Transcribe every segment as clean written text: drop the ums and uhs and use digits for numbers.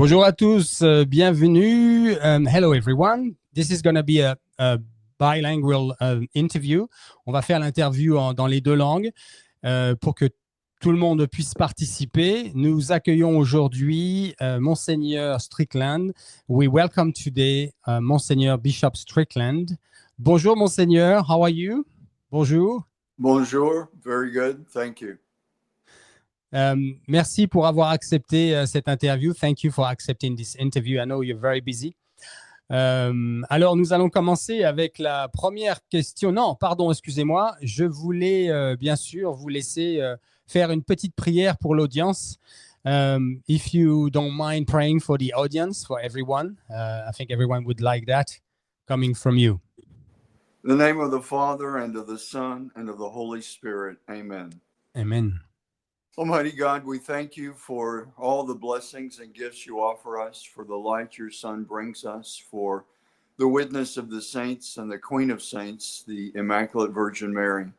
Bonjour à tous, bienvenue. Hello everyone. This is going to be a bilingual interview. On va faire l'interview dans les deux langues pour que tout le monde puisse participer. Nous accueillons aujourd'hui Monseigneur Strickland. We welcome today Monseigneur Bishop Strickland. Bonjour Monseigneur, how are you? Bonjour. Bonjour, very good, thank you. Merci pour avoir accepté cette interview. Thank you for accepting this interview. I know you're very busy. Alors, nous allons commencer avec la première question. Non, pardon, excusez-moi. Je voulais bien sûr vous laisser faire une petite prière pour l'audience. If you don't mind praying for the audience, for everyone. I think everyone would like that coming from you. In the name of the Father, and of the Son, and of the Holy Spirit. Amen. Amen. Almighty God, we thank you for all the blessings and gifts you offer us, for the light your Son brings us, for the witness of the saints and the Queen of Saints, the Immaculate Virgin Mary.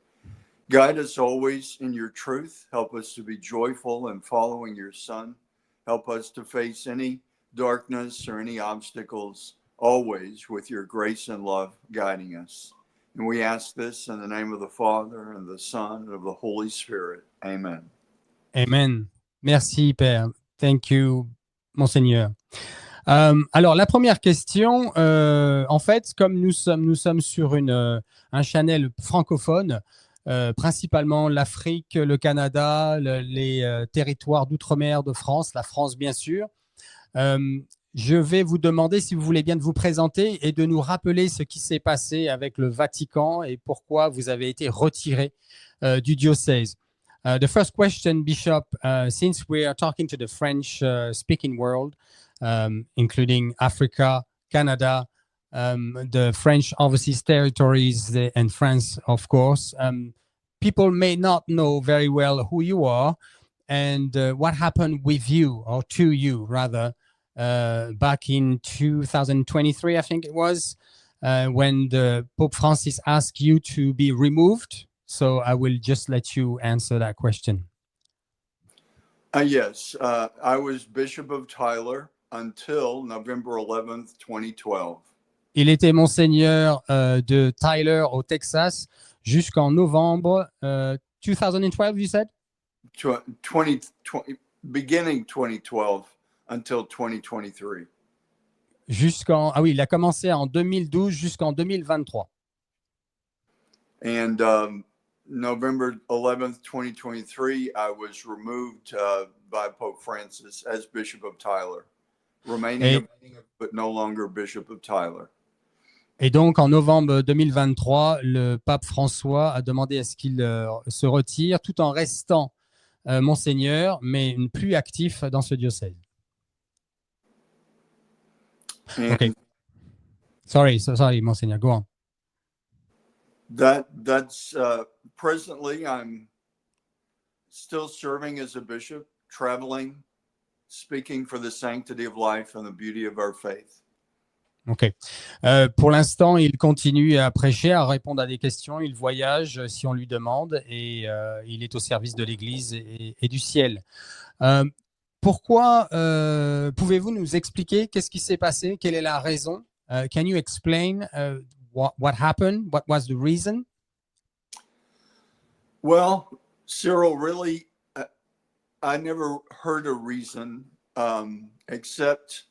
Guide us always in your truth. Help us to be joyful in following your Son. Help us to face any darkness or any obstacles, always with your grace and love guiding us. And we ask this in the name of the Father, and the Son, and of the Holy Spirit. Amen. Amen. Merci, Père. Thank you, Monseigneur. Alors, la première question, en fait, comme nous sommes sur un channel francophone, principalement l'Afrique, le Canada, les territoires d'outre-mer de France, la France, bien sûr. Je vais vous demander, si vous voulez bien, de vous présenter et de nous rappeler ce qui s'est passé avec le Vatican et pourquoi vous avez été retiré du diocèse. The first question, Bishop, since we are talking to the French-speaking world, including Africa, Canada, the French overseas territories, and France, of course, people may not know very well who you are and what happened with you, or to you, rather, back in 2023, I think it was, when the Pope Francis asked you to be removed. So I will just let you answer that question. Yes, I was Bishop of Tyler until November 11th, 2012. Il était Monseigneur de Tyler au Texas jusqu'en novembre 2012, you said? 2020, beginning 2012 until 2023. Ah oui, il a commencé en 2012 jusqu'en 2023. And November 11th, 2023, I was removed by Pope Francis as Bishop of Tyler, remaining but no longer Bishop of Tyler. Et donc, en novembre 2023, le pape François a demandé à ce qu'il se retire tout en restant Monseigneur, mais plus actif dans ce diocèse. Okay. Sorry, Monseigneur, go on. That's presently I'm still serving as a bishop, traveling, speaking for the sanctity of life and the beauty of our faith. Ok. Pour l'instant, il continue à prêcher, à répondre à des questions. Il voyage si on lui demande et il est au service de l'Église et du ciel. Pourquoi pouvez-vous nous expliquer qu'est-ce qui s'est passé? Quelle est la raison? Can you explain what happened? What was the reason? Well, Cyril, really, I never heard a reason except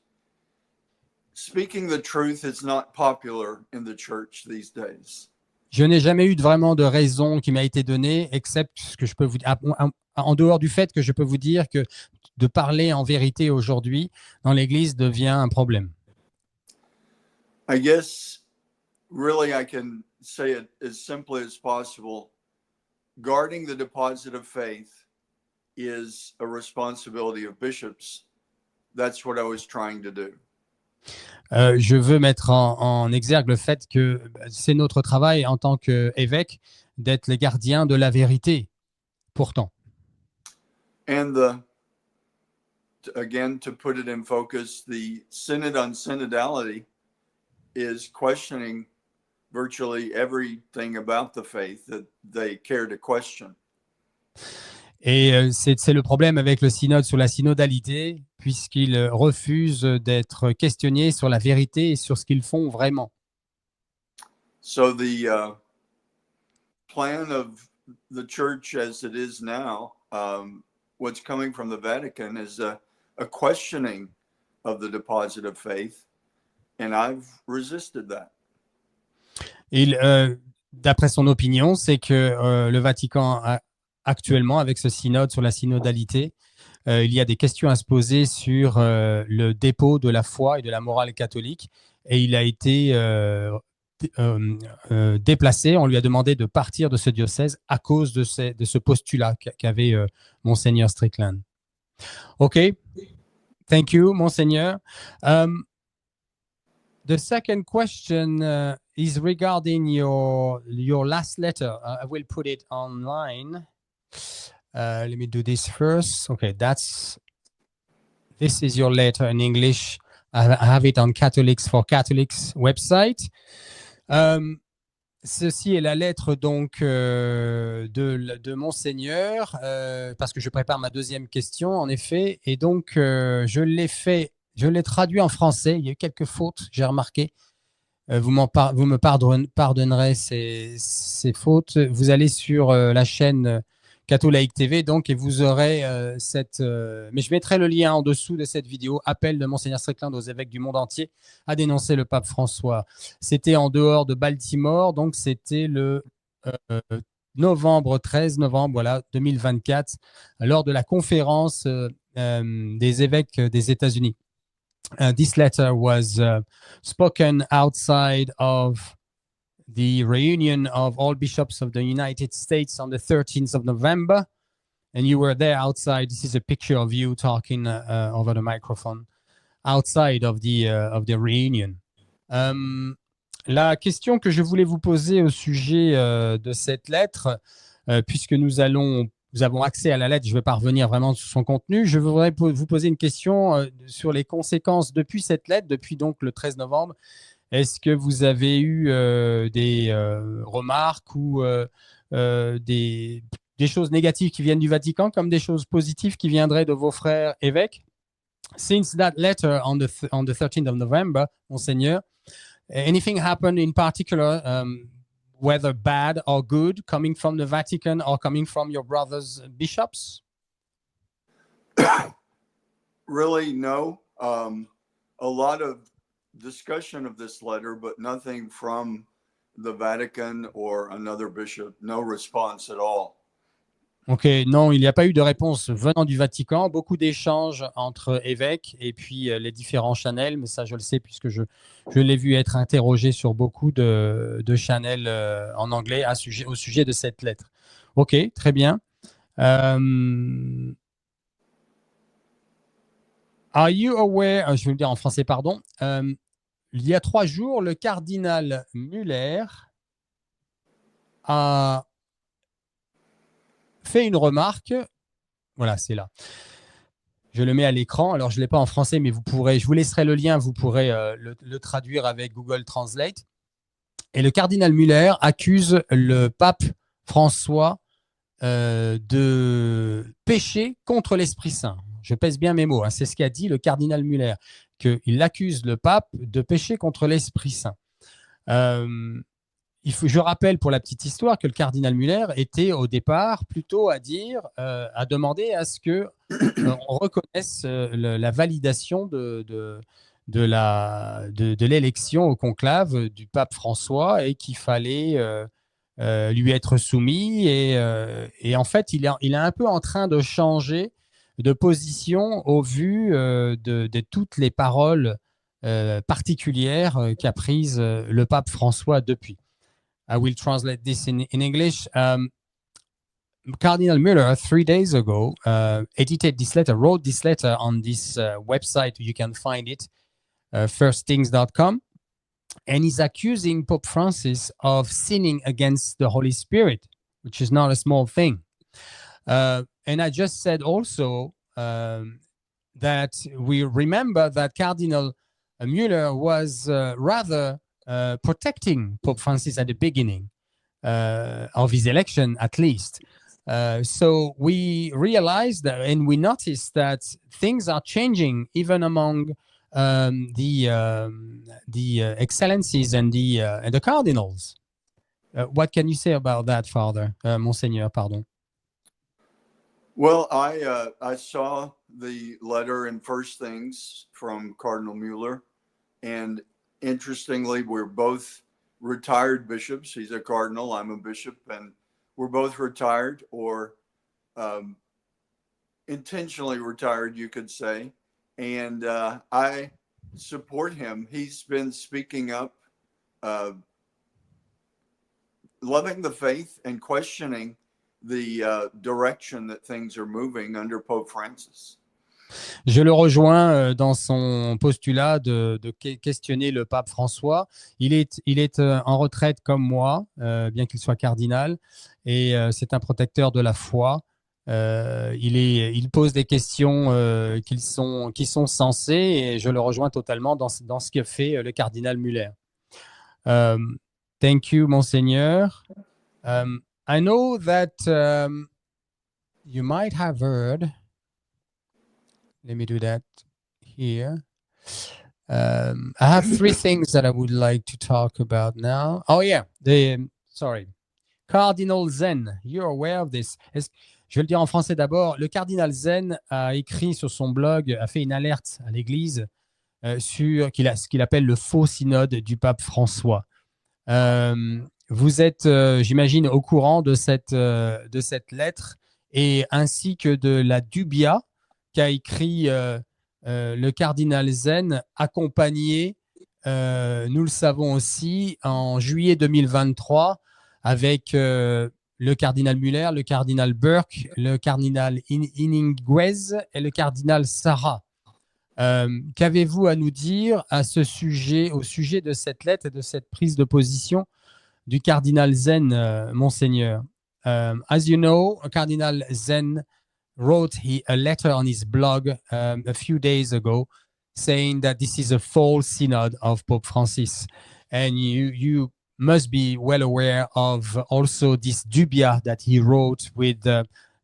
speaking the truth is not popular in the church these days. Je n'ai jamais eu vraiment de raison qui m'a été donnée, except ce que je peux vous dire, en dehors du fait que je peux vous dire que de parler en vérité aujourd'hui dans l'Église devient un problème. I guess, really, I can say it as simply as possible. Guarding the deposit of faith is a responsibility of bishops. That's what I was trying to do. Je veux mettre en exergue le fait que c'est notre travail en tant qu'évêque d'être les gardiens de la vérité, pourtant. And again, to put it in focus, the Synod on Synodality is questioning virtually everything about the faith that they care to question. Et c'est le problème avec le synode sur la synodalité, puisqu'ils refusent d'être questionnés sur la vérité et sur ce qu'ils font vraiment. So the plan of the church as it is now, what's coming from the Vatican is a questioning of the deposit of faith, and I've resisted that. D'après son opinion, c'est que le Vatican, actuellement, avec ce synode sur la synodalité, il y a des questions à se poser sur le dépôt de la foi et de la morale catholique, et il a été déplacé. On lui a demandé de partir de ce diocèse à cause de ce postulat qu'avait Monseigneur Strickland. OK. Thank you, Monseigneur. The second question is regarding your last letter. I will put it online. Let me do this first. Okay, this is your letter in English. I have it on Catholics for Catholics website. Ceci est la lettre donc de Monseigneur, parce que je prépare ma deuxième question en effet, et donc je l'ai traduit en français. Il y a eu quelques fautes, j'ai remarqué. Vous me pardonnerez ces fautes. Vous allez sur la chaîne Catholique TV, donc, et vous aurez mais je mettrai le lien en dessous de cette vidéo, appel de Monseigneur Strickland aux évêques du monde entier à dénoncer le pape François. C'était en dehors de Baltimore, donc c'était le 13 novembre, voilà, 2024, lors de la conférence des évêques des États-Unis. This letter was spoken outside of the reunion of all bishops of the United States on the 13th of November, and you were there outside. This is a picture of you talking over the microphone outside of the reunion. La question que je voulais vous poser au sujet de cette lettre, puisque nous avons accès à la lettre, je ne vais pas revenir vraiment sur son contenu. Je voudrais vous poser une question sur les conséquences depuis cette lettre, depuis donc le 13 novembre. Est-ce que vous avez eu des remarques ou des choses négatives qui viennent du Vatican, comme des choses positives qui viendraient de vos frères évêques? Since that letter on the 13th of November, Monseigneur, anything happened in particular, whether bad or good, coming from the Vatican or coming from your brothers bishops? Really, no. A lot of discussion of this letter, but nothing from the Vatican or another bishop. No response at all. Ok, non, il n'y a pas eu de réponse venant du Vatican. Beaucoup d'échanges entre évêques et puis les différents channels, mais ça je le sais puisque je l'ai vu être interrogé sur beaucoup de channels en anglais au sujet de cette lettre. Ok, très bien. Are you aware, je vais le dire en français, pardon. Il y a 3 jours, le cardinal Muller a fait une remarque. Voilà, c'est là. Je le mets à l'écran. Alors, je ne l'ai pas en français, mais je vous laisserai le lien, vous pourrez le traduire avec Google Translate. Et le cardinal Muller accuse le pape François de pécher contre l'Esprit Saint. Je pèse bien mes mots, hein. C'est ce qu'a dit le cardinal Muller, qu'il accuse le pape de pécher contre l'Esprit Saint. Je rappelle pour la petite histoire que le cardinal Muller était au départ plutôt à demander à ce que on reconnaisse la validation de l'élection au conclave du pape François et qu'il fallait lui être soumis. Et en fait, il est un peu en train de changer de position au vu de toutes les paroles particulières qu'a prises le pape François depuis. I will translate this in English. Cardinal Muller, 3 days ago, wrote this letter on this website. You can find it, firstthings.com. And he's accusing Pope Francis of sinning against the Holy Spirit, which is not a small thing. And I just said also that we remember that Cardinal Muller was rather protecting Pope Francis at the beginning of his election, at least. So we realized that, and we noticed that things are changing even among the excellencies and the cardinals. What can you say about that, Father, Monseigneur? Pardon. Well, I saw the letter in First Things from Cardinal Mueller, and interestingly, we're both retired bishops. He's a cardinal, I'm a bishop, and we're both retired or intentionally retired, you could say. And I support him. He's been speaking up, loving the faith and questioning the direction that things are moving under Pope Francis. Je le rejoins dans son postulat de questionner le pape François. Il est en retraite comme moi, bien qu'il soit cardinal, et c'est un protecteur de la foi. Il pose des questions qui sont sensées, et je le rejoins totalement dans ce que fait le cardinal Muller. Thank you, Monseigneur. I know that you might have heard. Let me do that here. I have three things that I would like to talk about now. Oh yeah, Cardinal Zen. You're aware of this? Je vais le dire en français d'abord. Le cardinal Zen a écrit sur son blog, a fait une alerte à l'Église sur ce qu'il appelle le faux synode du pape François. Vous êtes, j'imagine, au courant de cette lettre et ainsi que de la dubia qu'a écrit le cardinal Zen, accompagné, nous le savons aussi, en juillet 2023, avec le cardinal Muller, le cardinal Burke, le cardinal Iniguez et le cardinal Sarah. Qu'avez-vous à nous dire à ce sujet, au sujet de cette lettre et de cette prise de position du cardinal Zen, Monseigneur? As you know, Cardinal Zen wrote a letter on his blog a few days ago saying that this is a false synod of Pope Francis. And you must be well aware of also this dubia that he wrote with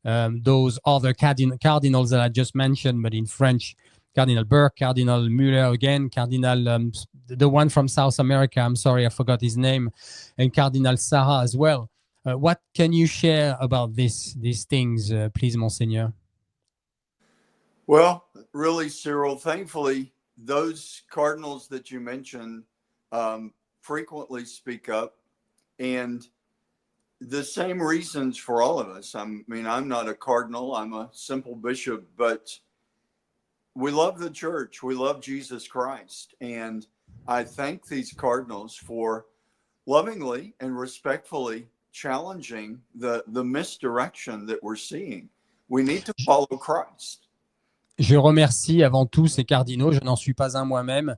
those other cardinals that I just mentioned, but in French, Cardinal Burke, Cardinal Muller again, Cardinal, the one from South America, I'm sorry, I forgot his name, and Cardinal Sarah as well. What can you share about these things, please, Monseigneur? Well, really, Cyril, thankfully, those cardinals that you mentioned frequently speak up, and the same reasons for all of us. I mean, I'm not a cardinal, I'm a simple bishop, but we love the church, we love Jesus Christ, and I thank these cardinals for lovingly and respectfully challenging the misdirection that we're seeing. We need to follow Christ. Je remercie avant tout ces cardinaux, je n'en suis pas un moi-même,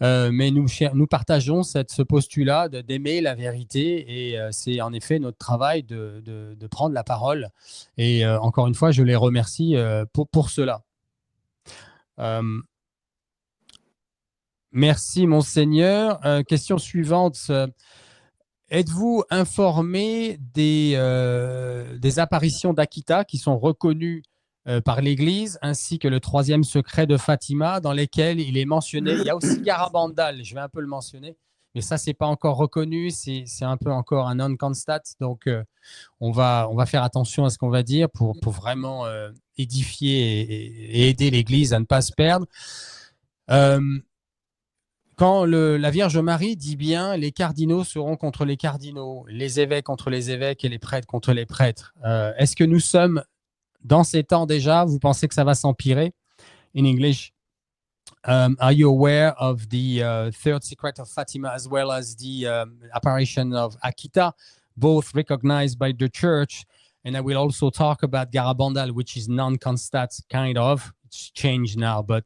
mais nous partageons ce postulat d'aimer la vérité, et c'est en effet notre travail de prendre la parole, et encore une fois, je les remercie pour cela. Merci, Monseigneur. Question suivante. Êtes-vous informé des apparitions d'Akita qui sont reconnues par l'Église, ainsi que le troisième secret de Fatima, dans lesquels il est mentionné? Il y a aussi Garabandal, je vais un peu le mentionner, mais ça, c'est pas encore reconnu, c'est un peu encore un non-constat, donc on va faire attention à ce qu'on va dire pour vraiment édifier et aider l'Église à ne pas se perdre. Quand la Vierge Marie dit bien « les cardinaux seront contre les cardinaux, les évêques contre les évêques et les prêtres contre les prêtres », est-ce que nous sommes dans ces temps déjà? Vous pensez que ça va s'empirer? In English, are you aware of the third secret of Fatima as well as the apparition of Akita, both recognized by the Church? And I will also talk about Garabandal, which is non-constat, kind of. It's changed now, but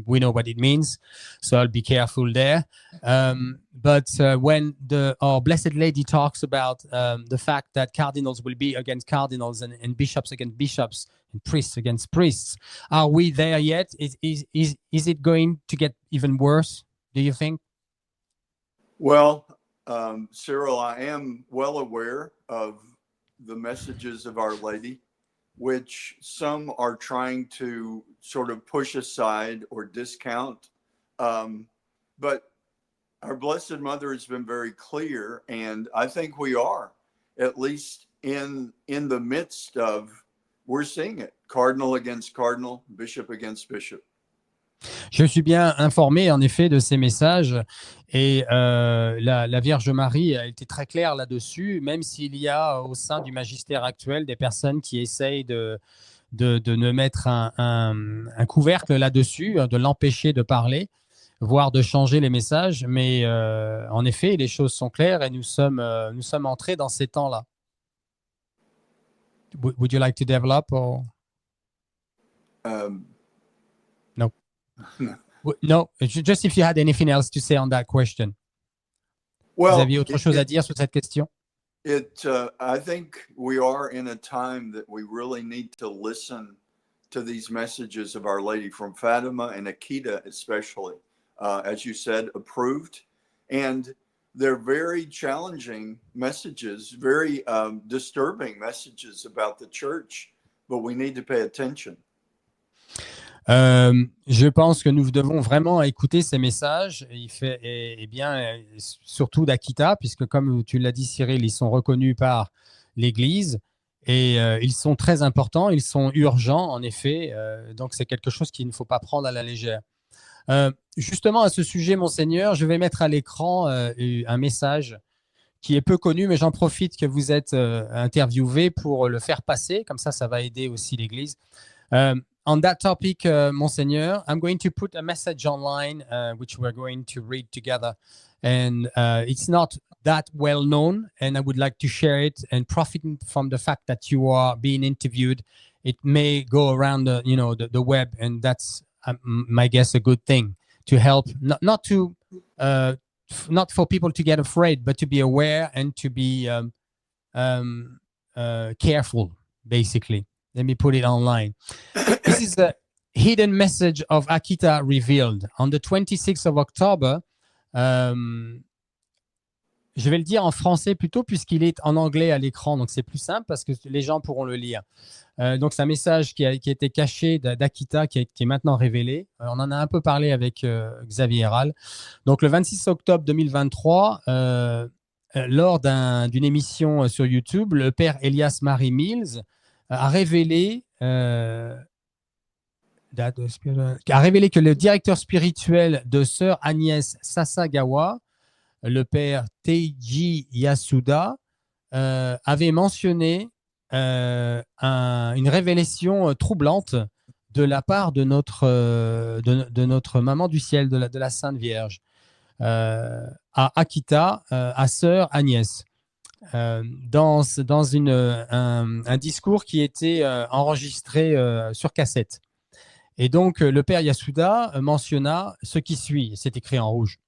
we know what it means, so I'll be careful there. But when our Blessed Lady talks about the fact that cardinals will be against cardinals and bishops against bishops and priests against priests, are we there yet? Is it going to get even worse, do you think? Well, Cyril, I am well aware of the messages of Our Lady, which some are trying to sort of push aside or discount. But our Blessed Mother has been very clear, and I think we are, at least in the midst of, we're seeing it, cardinal against cardinal, bishop against bishop. Je suis bien informé, en effet, de ces messages et la Vierge Marie a été très claire là-dessus, même s'il y a au sein du magistère actuel des personnes qui essayent de ne mettre un couvercle là-dessus, de l'empêcher de parler, voire de changer les messages. Mais en effet, les choses sont claires et nous sommes entrés dans ces temps-là. Would you like to develop or... No. No, just if you had anything else to say on that question. Well, Vous aviez autre chose à dire sur cette question? I think we are in a time that we really need to listen to these messages of Our Lady from Fatima and Akita, especially, as you said, approved. And they're very challenging messages, very disturbing messages about the church, but we need to pay attention. Je pense que nous devons vraiment écouter ces messages, et bien, surtout d'Akita, puisque comme tu l'as dit Cyril, ils sont reconnus par l'Église et ils sont très importants, ils sont urgents en effet, donc c'est quelque chose qu'il ne faut pas prendre à la légère. Justement à ce sujet, Monseigneur, je vais mettre à l'écran un message qui est peu connu, mais j'en profite que vous êtes interviewé pour le faire passer, comme ça va aider aussi l'Église. On that topic, Monseigneur, I'm going to put a message online, which we're going to read together. And it's not that well known, and I would like to share it. And profiting from the fact that you are being interviewed, it may go around the web, and that's, my guess, a good thing to help, not for people to get afraid, but to be aware and to be careful, basically. Let me put it online. This is the hidden message of Akita revealed. On the 26th of October, je vais le dire en français plutôt puisqu'il est en anglais à l'écran, donc c'est plus simple parce que les gens pourront le lire. Donc c'est un message qui a été caché d'Akita qui est maintenant révélé. On en a un peu parlé avec Xavier Herral. Donc le 26 octobre 2023, lors d'une émission sur YouTube, le père Elias Marie Mills a révélé que le directeur spirituel de sœur Agnès Sasagawa, le père Teiji Yasuda, avait mentionné une révélation troublante de la part de notre maman du ciel, de la Sainte Vierge, à Akita, à sœur Agnès. Dans un discours qui était enregistré sur cassette. Et donc, le père Yasuda mentionna ce qui suit, c'est écrit en rouge.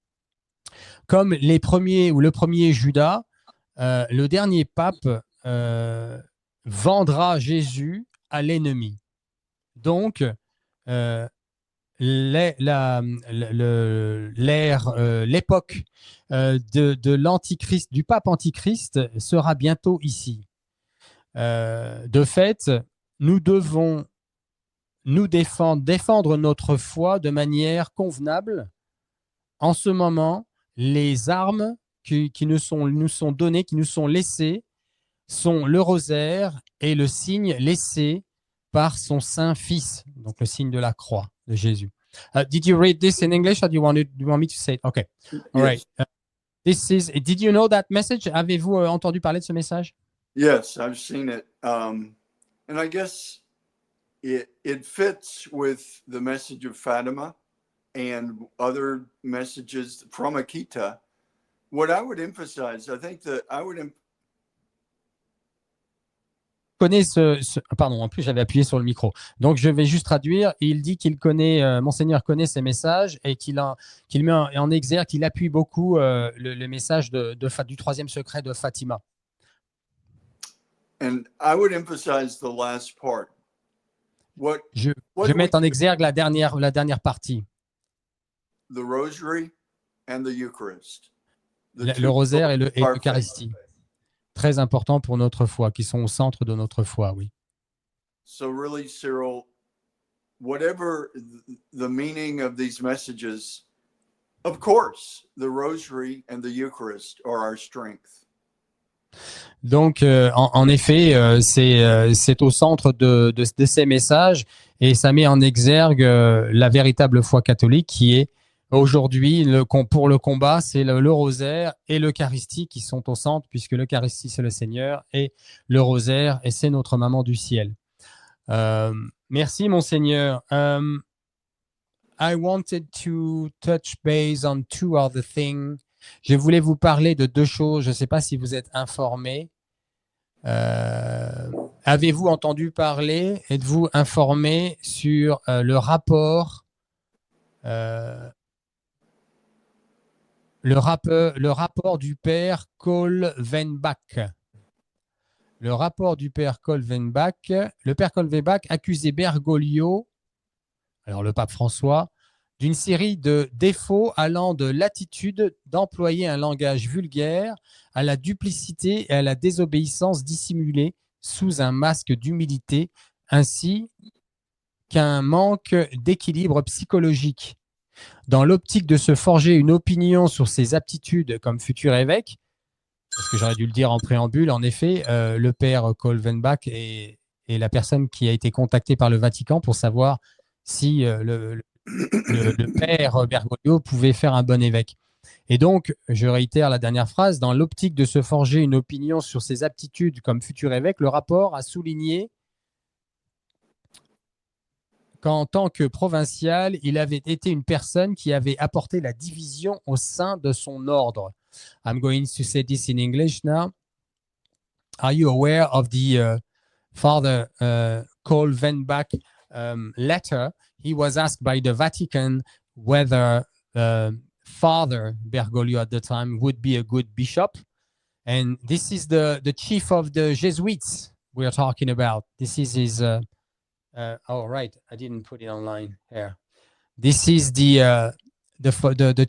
Comme le premier Judas, le dernier pape vendra Jésus à l'ennemi. Donc, l'époque de l'antichrist, du pape antichrist sera bientôt ici. De fait, nous devons défendre notre foi de manière convenable. En ce moment, les armes qui nous sont données, qui nous sont laissées, sont le rosaire et le signe laissé par son saint fils, donc le signe de la croix de Jésus. Did you read this in English or do you want me to say it? Okay. All right. Did you know that message? Avez-vous entendu parler de ce message? Yes, I've seen it. And I guess it fits with the message of Fatima and other messages from Akita. What I would emphasize, I think that I would connaît pardon, en plus j'avais appuyé sur le micro. Donc je vais juste traduire. Il dit qu'il connaît, Monseigneur connaît ces messages et qu'il met en exergue, qu'il appuie beaucoup le message du troisième secret de Fatima. And I would emphasize the last part. Je vais mettre en exergue la dernière partie. The rosary and the Eucharist. Le rosaire et l'Eucharistie. très importants pour notre foi, qui sont au centre de notre foi, oui. So really, Cyril, whatever the meaning of these messages, of course, the Rosary and the Eucharist are our strength. Donc, en effet, c'est au centre de ces messages et ça met en exergue la véritable foi catholique qui est aujourd'hui, pour le combat, c'est le rosaire et l'Eucharistie qui sont au centre, puisque l'Eucharistie, c'est le Seigneur et le rosaire, et c'est notre maman du ciel. Merci, Monseigneur. I wanted to touch base on two other things. Je voulais vous parler de deux choses. Je ne sais pas si vous êtes informés. Avez-vous entendu parler, êtes-vous informé sur le rapport du père Kolvenbach? Le rapport du père Kolvenbach. Le père Kolvenbach accusait Bergoglio, alors le pape François, d'une série de défauts allant de l'attitude d'employer un langage vulgaire à la duplicité et à la désobéissance dissimulée sous un masque d'humilité, ainsi qu'un manque d'équilibre psychologique. Dans l'optique de se forger une opinion sur ses aptitudes comme futur évêque, parce que j'aurais dû le dire en préambule, en effet, le père Kolvenbach est la personne qui a été contactée par le Vatican pour savoir si le père Bergoglio pouvait faire un bon évêque. Et donc, je réitère la dernière phrase, dans l'optique de se forger une opinion sur ses aptitudes comme futur évêque, le rapport a souligné qu'en tant que provincial, il avait été une personne qui avait apporté la division au sein de son ordre. I'm going to say this in English now. Are you aware of the Father Kolvenbach letter? He was asked by the Vatican whether Father Bergoglio at the time would be a good bishop. And this is the chief of the Jesuits we are talking about. This is his... oh, right. I didn't put it online here. This is the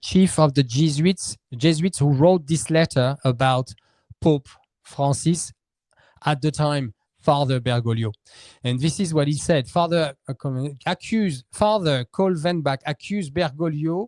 chief of the Jesuits who wrote this letter about Pope Francis at the time, Father Bergoglio. And this is what he said. Father Kolvenbach accused Bergoglio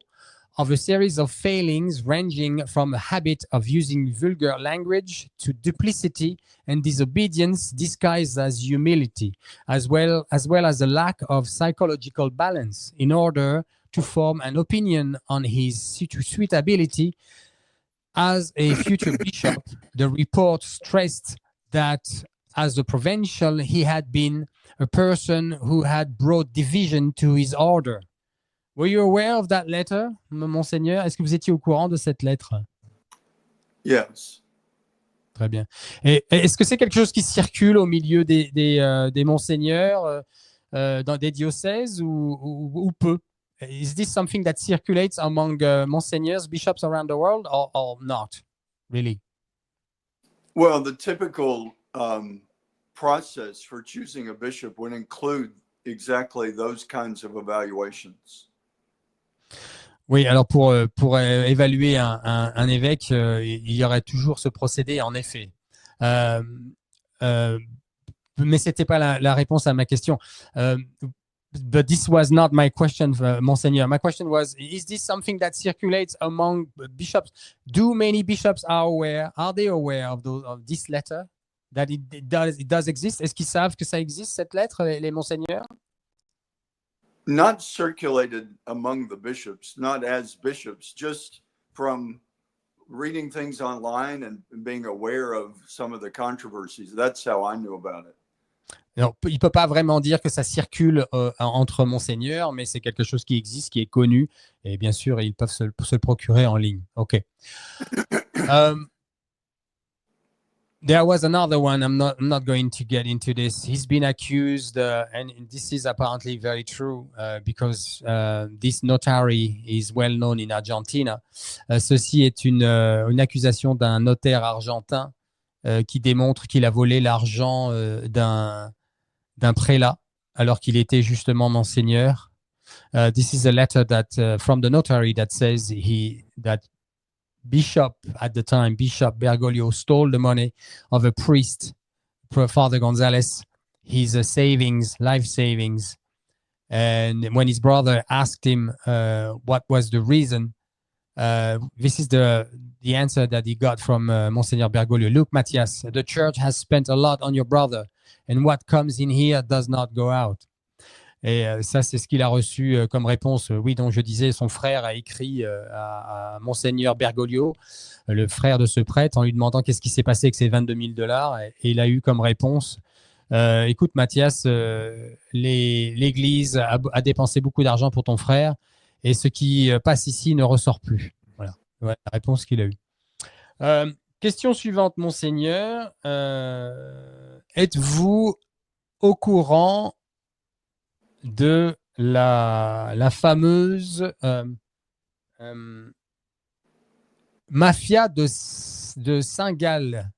of a series of failings ranging from a habit of using vulgar language to duplicity and disobedience disguised as humility, as well as a lack of psychological balance in order to form an opinion on his suitability as a future bishop. The report stressed that as a provincial, he had been a person who had brought division to his order. Were you aware of that letter, Monseigneur? Est-ce que vous étiez au courant de cette lettre? Yes. Très bien. Et est-ce que c'est quelque chose qui circule au milieu des monseigneurs dans des diocèses ou peu? Is this something that circulates among monseigneurs, bishops around the world, or not really? Well, the typical process for choosing a bishop would include exactly those kinds of evaluations. Oui, alors pour évaluer un évêque, il y aurait toujours ce procédé, en effet. Mais ce n'était pas la réponse à ma question. But this was not my question, Monseigneur. My question was, is this something that circulates among bishops? Do many bishops are they aware of this letter? That it does exist? Est-ce qu'ils savent que ça existe, cette lettre, les monseigneurs? Not circulated among the bishops, not as bishops, just from reading things online and being aware of some of the controversies. That's how I knew about it. Non, il ne peut pas vraiment dire que ça circule entre monseigneurs, mais c'est quelque chose qui existe, qui est connu, et bien sûr, ils peuvent se le procurer en ligne. OK. There was another one. I'm not going to get into this. He's been accused, and this is apparently very true, because this notary is well known in Argentina. Ceci est une accusation d'un notaire argentin qui démontre qu'il a volé l'argent d'un prélat alors qu'il était justement monseigneur. This is a letter that from the notary that says that bishop at the time, Bishop Bergoglio, stole the money of a priest, Father Gonzalez, his savings, life savings. And when his brother asked him what was the reason, this is the answer that he got from Monsignor Bergoglio. Look, Matthias, the church has spent a lot on your brother, and what comes in here does not go out. Et ça, c'est ce qu'il a reçu comme réponse. Oui, donc je disais, son frère a écrit à Monseigneur Bergoglio, le frère de ce prêtre, en lui demandant qu'est-ce qui s'est passé avec ces $22,000. Et il a eu comme réponse, écoute Mathias, l'Église a dépensé beaucoup d'argent pour ton frère et ce qui passe ici ne ressort plus. Voilà, ouais, la réponse qu'il a eue. Question suivante, Monseigneur. Êtes-vous au courant de la fameuse mafia de Saint-Gall?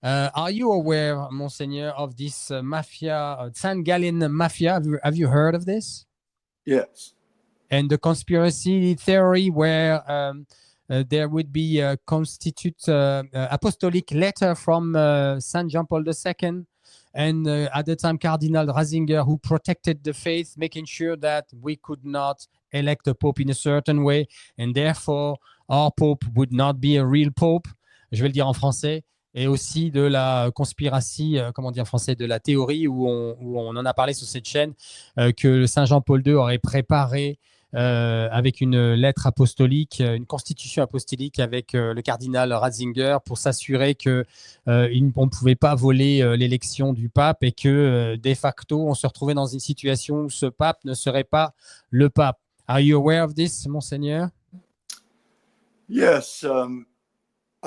Are you aware, Monseigneur, of this mafia, St. Gallen mafia? Have you heard of this? Yes. And the conspiracy theory where there would be a constitute apostolic letter from St. John Paul II, and at the time Cardinal Ratzinger, who protected the faith, making sure that we could not elect a pope in a certain way, and therefore our pope would not be a real pope. Je vais le dire en français. Et aussi de la conspiratie, comment dire en français, de la théorie où on en a parlé sur cette chaîne, que Saint Jean-Paul II aurait préparé avec une lettre apostolique, une constitution apostolique avec le cardinal Ratzinger pour s'assurer qu'on ne pouvait pas voler l'élection du pape et que de facto, on se retrouvait dans une situation où ce pape ne serait pas le pape. Are you aware of this, Monseigneur? Yes.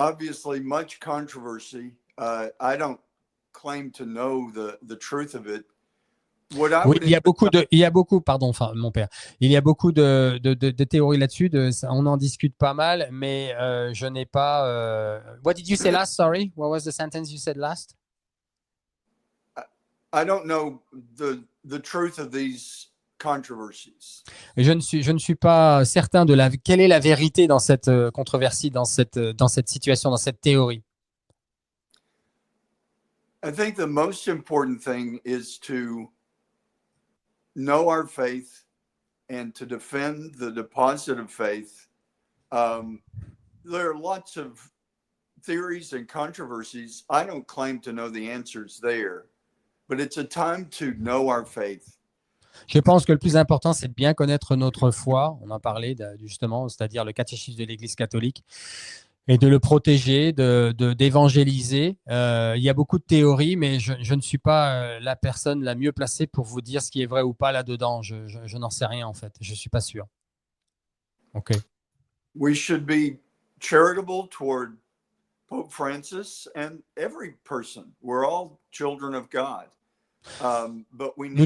Obviously, much controversy. I don't claim to know the truth of it. Oui, il y a beaucoup, pardon, enfin, mon père, il y a beaucoup de théories là-dessus. On en discute pas mal, mais je n'ai pas. What did you say last? Sorry, what was the sentence you said last? I don't know the truth of these controversies. Je ne suis pas certain de quelle est la vérité dans cette controversie, dans cette situation, dans cette théorie. I think the most important thing is to know our faith and to defend the deposit of faith. There are lots of theories and controversies. I don't claim to know the answers there, but it's a time to know our faith. Je pense que le plus important, c'est de bien connaître notre foi. On en parlait justement, c'est-à-dire le catéchisme de l'Église catholique, et de le protéger, d'évangéliser. Il y a beaucoup de théories, mais je ne suis pas la personne la mieux placée pour vous dire ce qui est vrai ou pas là-dedans. Je n'en sais rien en fait. Je ne suis pas sûr. OK. We should be charitable toward Pope Francis and every person. We're all children of God. But we need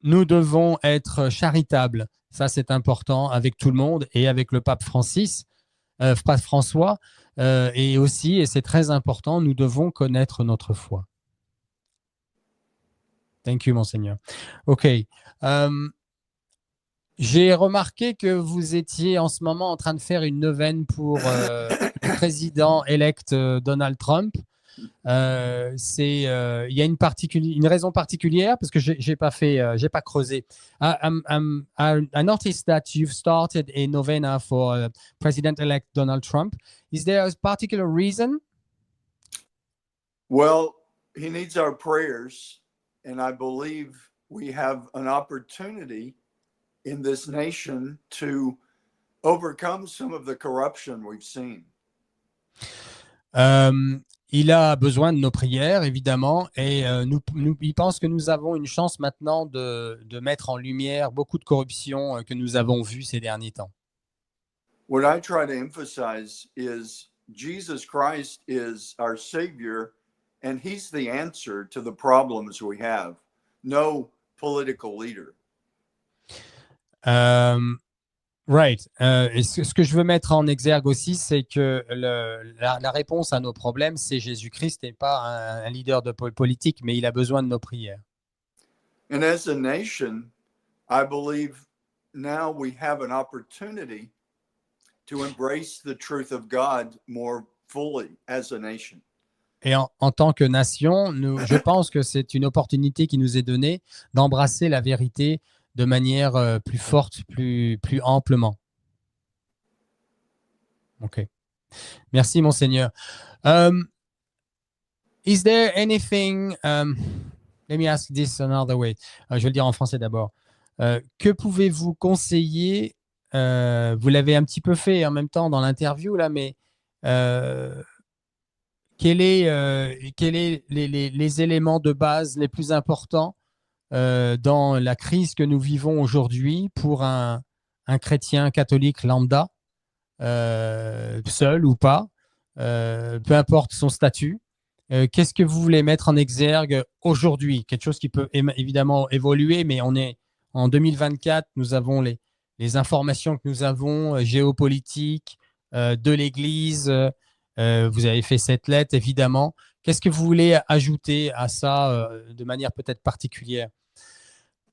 Nous devons être charitables. Ça, c'est important avec tout le monde et avec le pape pape François. Et aussi, et c'est très important, nous devons connaître notre foi. Thank you, Monseigneur. OK. J'ai remarqué que vous étiez en ce moment en train de faire une neuvaine pour le président-élect Donald Trump. Il y a une raison particulière parce que j'ai pas creusé. I noticed that you've started a novena for President-elect Donald Trump. Is there a particular reason? Well, he needs our prayers, and I believe we have an opportunity in this nation to overcome some of the corruption we've seen. Il a besoin de nos prières, évidemment, et il pense que nous avons une chance maintenant de mettre en lumière beaucoup de corruption que nous avons vues ces derniers temps. What I try to emphasize is Jesus Christ is our Savior, and He's the answer to the problems we have. No political leader. Right. Et ce que je veux mettre en exergue aussi, c'est que la réponse à nos problèmes, c'est Jésus-Christ et pas un leader de politique, mais il a besoin de nos prières. And as a nation, I believe now we have an opportunity to embrace the truth of God more fully as a nation. Et en tant que nation, je pense que c'est une opportunité qui nous est donnée d'embrasser la vérité de manière plus forte, plus amplement. OK. Merci, Monseigneur. Is there anything, let me ask this another way. Je vais le dire en français d'abord. Que pouvez-vous conseiller, vous l'avez un petit peu fait en même temps dans l'interview, là, mais quels est les éléments de base les plus importants dans la crise que nous vivons aujourd'hui pour un chrétien catholique lambda, seul ou pas, peu importe son statut? Qu'est-ce que vous voulez mettre en exergue aujourd'hui? Quelque chose qui peut évidemment évoluer, mais on est en 2024, nous avons les informations que nous avons géopolitiques, de l'Église. Vous avez fait cette lettre, évidemment. Qu'est-ce que vous voulez ajouter à ça de manière peut-être particulière?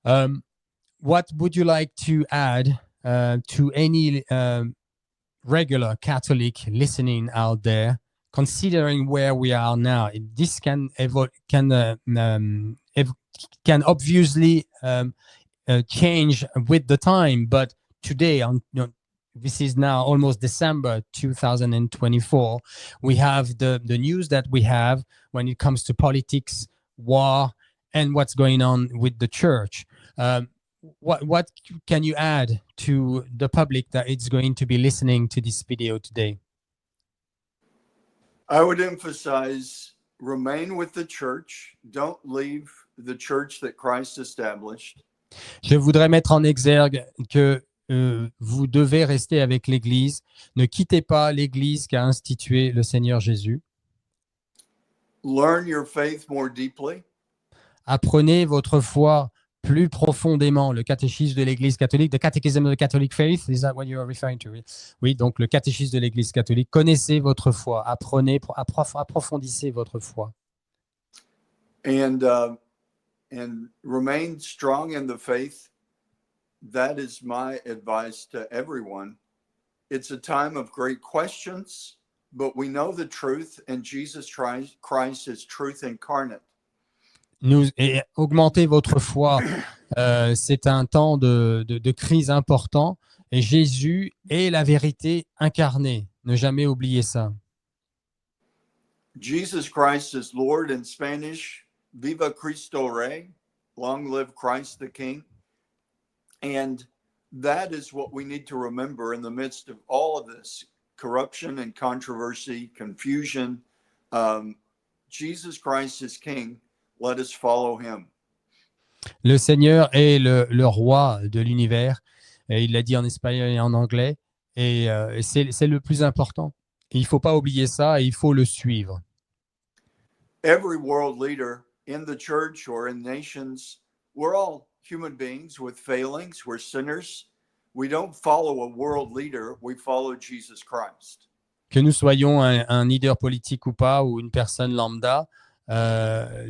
What would you like to add to any regular Catholic listening out there, considering where we are now? This can obviously change with the time, but today, this is now almost December 2024. We have the news that we have when it comes to politics, war, and what's going on with the church. What can you add to the public that is going to be listening to this video today? I would emphasize remain with the church. Don't leave the church that Christ established. Je voudrais mettre en exergue que vous devez rester avec l'Église. Ne quittez pas l'Église qu'a instituée le Seigneur Jésus. Learn your faith more deeply. Apprenez votre foi plus profondément, le catéchisme de l'Église catholique, the Catechism of the Catholic Faith, is that what you are referring to? Oui, donc le catéchisme de l'Église catholique. Connaissez votre foi, apprenez, approfondissez votre foi. And remain strong in the faith. That is my advice to everyone. It's a time of great questions, but we know the truth, and Jesus Christ is truth incarnate. Augmentez votre foi. C'est un temps de crise important et Jésus est la vérité incarnée. Ne jamais oublier ça. Jesus Christ is Lord in Spanish. Viva Cristo Rey. Long live Christ the King. And that is what we need to remember in the midst of all of this corruption and controversy, confusion. Jesus Christ is King. Let us follow him. Le Seigneur est le roi de l'univers. Et il l'a dit en espagnol et en anglais. Et c'est le plus important. Et il ne faut pas oublier ça et il faut le suivre. Every world leader in the church or in nations, we're all human beings with failings. We're sinners. We don't follow a world leader. We follow Jesus Christ. Que nous soyons un leader politique ou pas, ou une personne lambda,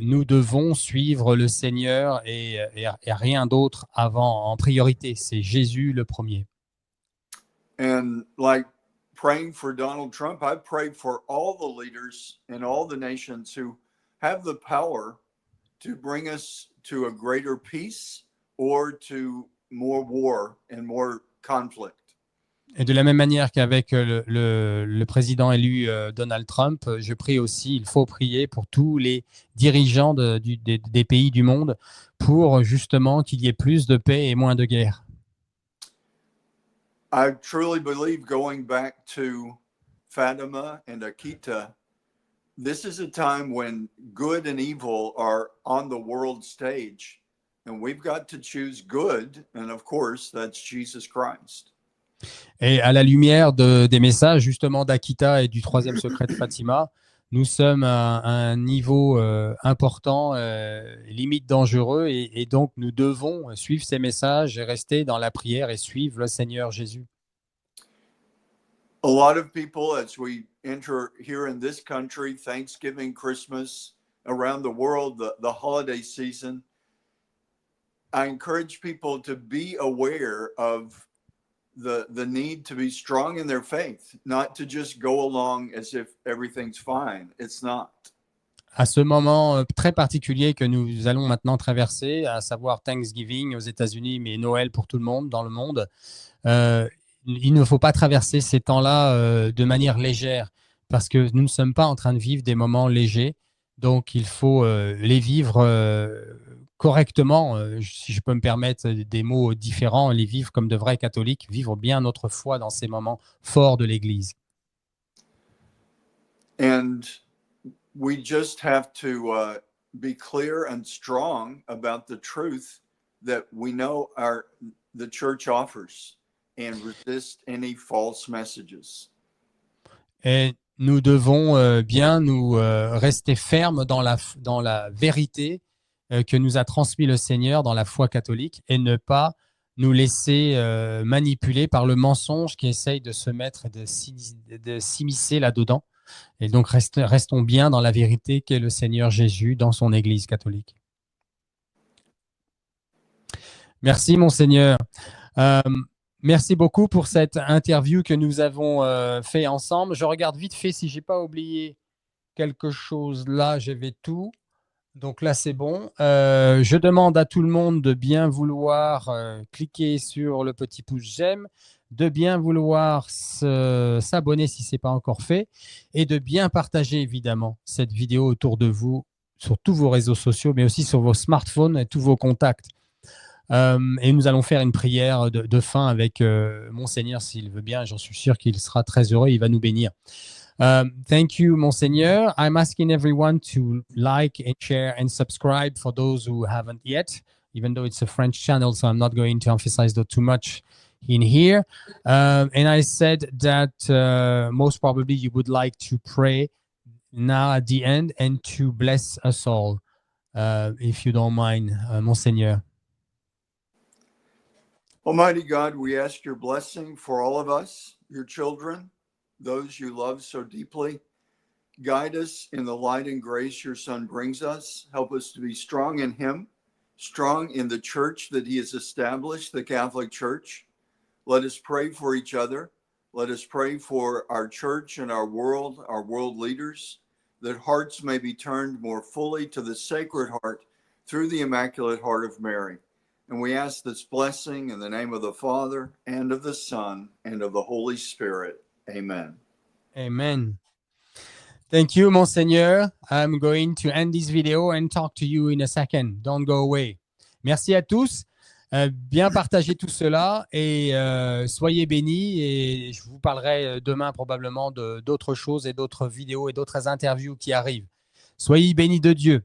nous devons suivre le Seigneur et rien d'autre avant, en priorité. C'est Jésus le premier. And like praying for Donald Trump, I prayed for all the leaders in all the nations who have the power to bring us to a greater peace or to more war and more conflict. Et de la même manière qu'avec le président élu Donald Trump, je prie aussi, il faut prier pour tous les dirigeants des pays du monde pour justement qu'il y ait plus de paix et moins de guerre. I truly believe, going back to Fatima and Akita, this is a time when good and evil are on the world stage, and we've got to choose good, and of course, that's Jesus Christ. Et à la lumière des messages justement d'Akita et du troisième secret de Fatima, nous sommes à un niveau important, limite dangereux, et donc nous devons suivre ces messages et rester dans la prière et suivre le Seigneur Jésus. A lot of people, as we enter here in this country, Thanksgiving, Christmas, around the world, the holiday season, I encourage people to be aware of the need to be strong in their faith, not to just go along as if everything's fine. It's not. À ce moment très particulier que nous allons maintenant traverser, à savoir Thanksgiving aux États-Unis, mais Noël pour tout le monde dans le monde, il ne faut pas traverser ces temps-là de manière légère parce que nous ne sommes pas en train de vivre des moments légers. Donc, il faut les vivre correctement, si je peux me permettre des mots différents, les vivre comme de vrais catholiques, vivre bien notre foi dans ces moments forts de l'Église. And we just have to be clear and strong about the truth that we know the church offers and resist any false messages. Et nous devons bien nous rester fermes dans la vérité que nous a transmis le Seigneur dans la foi catholique et ne pas nous laisser manipuler par le mensonge qui essaye de se mettre, de s'immiscer là-dedans. Et donc, restons bien dans la vérité qu'est le Seigneur Jésus dans son Église catholique. Merci, Monseigneur. Merci beaucoup pour cette interview que nous avons fait ensemble. Je regarde vite fait si je n'ai pas oublié quelque chose. Là, j'avais tout. Donc là, c'est bon. Je demande à tout le monde de bien vouloir cliquer sur le petit pouce j'aime, de bien vouloir s'abonner si ce n'est pas encore fait et de bien partager évidemment cette vidéo autour de vous sur tous vos réseaux sociaux, mais aussi sur vos smartphones et tous vos contacts. Et nous allons faire une prière de fin avec Monseigneur s'il veut bien. J'en suis sûr qu'il sera très heureux. Il va nous bénir. Thank you, Monseigneur. I'm asking everyone to like and share and subscribe for those who haven't yet, even though it's a French channel, so I'm not going to emphasize that too much in here. And I said that most probably you would like to pray now at the end and to bless us all, if you don't mind, Monseigneur. Almighty God, we ask your blessing for all of us, your children, those you love so deeply. Guide us in the light and grace your Son brings us. Help us to be strong in him, strong in the church that he has established, the Catholic Church. Let us pray for each other. Let us pray for our church and our world leaders, that hearts may be turned more fully to the Sacred Heart through the Immaculate Heart of Mary. And we ask this blessing in the name of the Father, and of the Son, and of the Holy Spirit. Amen. Amen. Thank you, Monseigneur. I'm going to end this video and talk to you in a second. Don't go away. Merci à tous. Bien partager tout cela et soyez bénis. Et je vous parlerai demain probablement d'autres choses et d'autres vidéos et d'autres interviews qui arrivent. Soyez bénis de Dieu.